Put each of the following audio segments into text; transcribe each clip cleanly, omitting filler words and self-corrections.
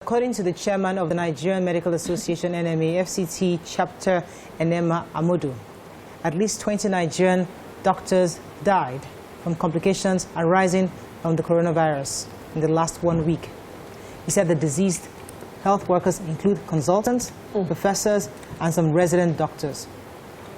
According to the chairman of the Nigerian Medical Association, NMA, FCT chapter Enema Amodu, at least 20 Nigerian doctors died from complications arising from the coronavirus in the last 1 week. He said the deceased health workers include consultants, professors, and some resident doctors.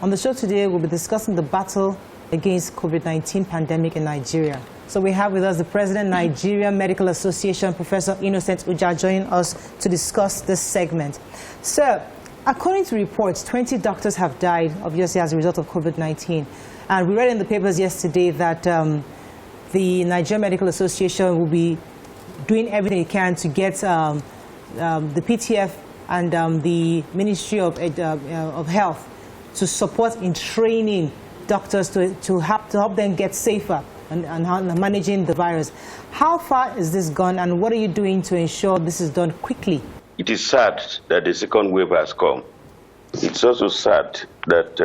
On the show today, we'll be discussing the battle against COVID-19 pandemic in Nigeria. So we have with us the President, Nigerian Medical Association, Professor Innocent Ujah, joining us to discuss this segment. Sir, according to reports, 20 doctors have died, obviously, as a result of COVID-19. And we read in the papers yesterday that the Nigerian Medical Association will be doing everything it can to get the PTF and the Ministry of Health to support in training doctors to help them get safer and managing the virus. How far is this gone, and what are you doing to ensure this is done quickly? It is sad that the second wave has come. It's also sad that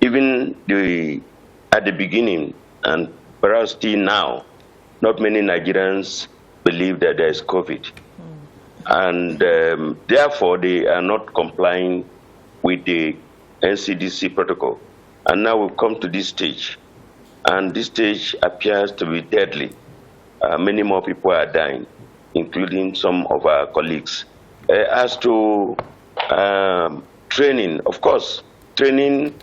even at the beginning, and perhaps still now, not many Nigerians believe that there is COVID. And therefore, they are not complying with the NCDC protocol. And now we've come to this stage. And this stage appears to be deadly. Many more people are dying, including some of our colleagues. As to training, of course, training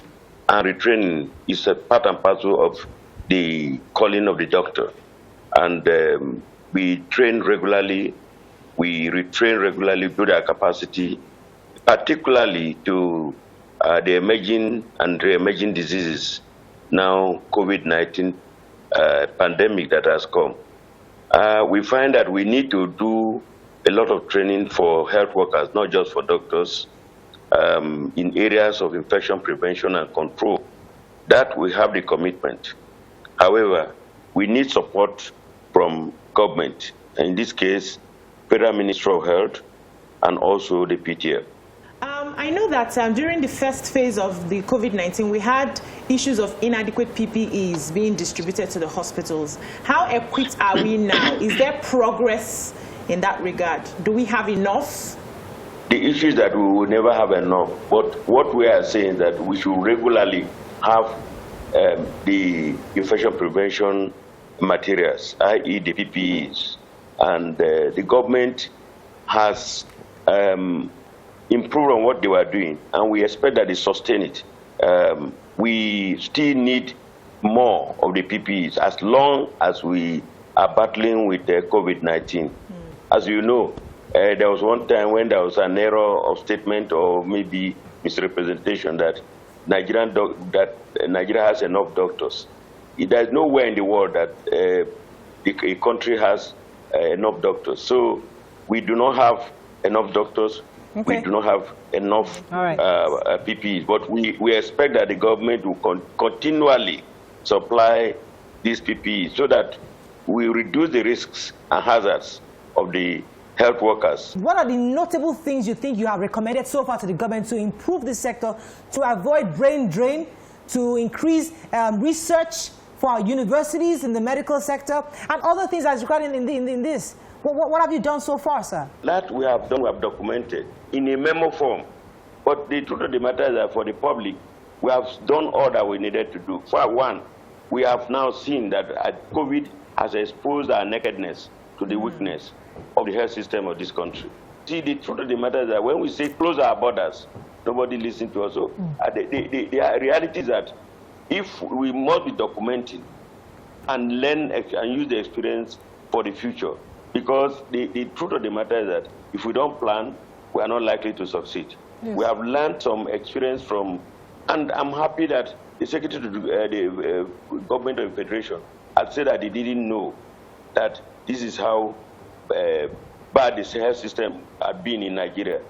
and retraining is a part and parcel of the calling of the doctor. And we train regularly, we retrain regularly, build our capacity, particularly to the emerging and re-emerging diseases. Now, COVID-19 pandemic that has come. We find that we need to do a lot of training for health workers, not just for doctors, in areas of infection prevention and control. That we have the commitment. However, we need support from government, in this case, Federal Ministry of Health and also the PTF. I know that during the first phase of the COVID-19, we had issues of inadequate PPEs being distributed to the hospitals. How equipped are we now? Is there progress in that regard? Do we have enough? The issue is that we will never have enough. But what we are saying is that we should regularly have the infection prevention materials, i.e. the PPEs. And the government has improve on what they were doing, and we expect that they sustain it. We still need more of the PPEs as long as we are battling with the COVID-19. As you know, there was one time when there was an error of statement or maybe misrepresentation that Nigeria has enough doctors. There is nowhere in the world that a country has enough doctors. So we do not have enough doctors. Okay. We do not have enough PPEs, but we expect that the government will continually supply these PPEs so that we reduce the risks and hazards of the health workers. What are the notable things you think you have recommended so far to the government to improve this sector, to avoid brain drain, to increase research for our universities in the medical sector, and other things as regarding in this? What have you done so far, sir? That we have done, we have documented in a memo form. But the truth of the matter is that for the public, we have done all that we needed to do. For one, we have now seen that COVID has exposed our nakedness to the weakness of the health system of this country. See, the truth of the matter is that when we say close our borders, nobody listens to us. So the reality is that if we must be documenting and learn and use the experience for the future, because the truth of the matter is that if we don't plan, we are not likely to succeed. Yes. We have learned some experience from, and I'm happy that the Secretary to the Government of the Federation had said that they didn't know that this is how bad the health system had been in Nigeria.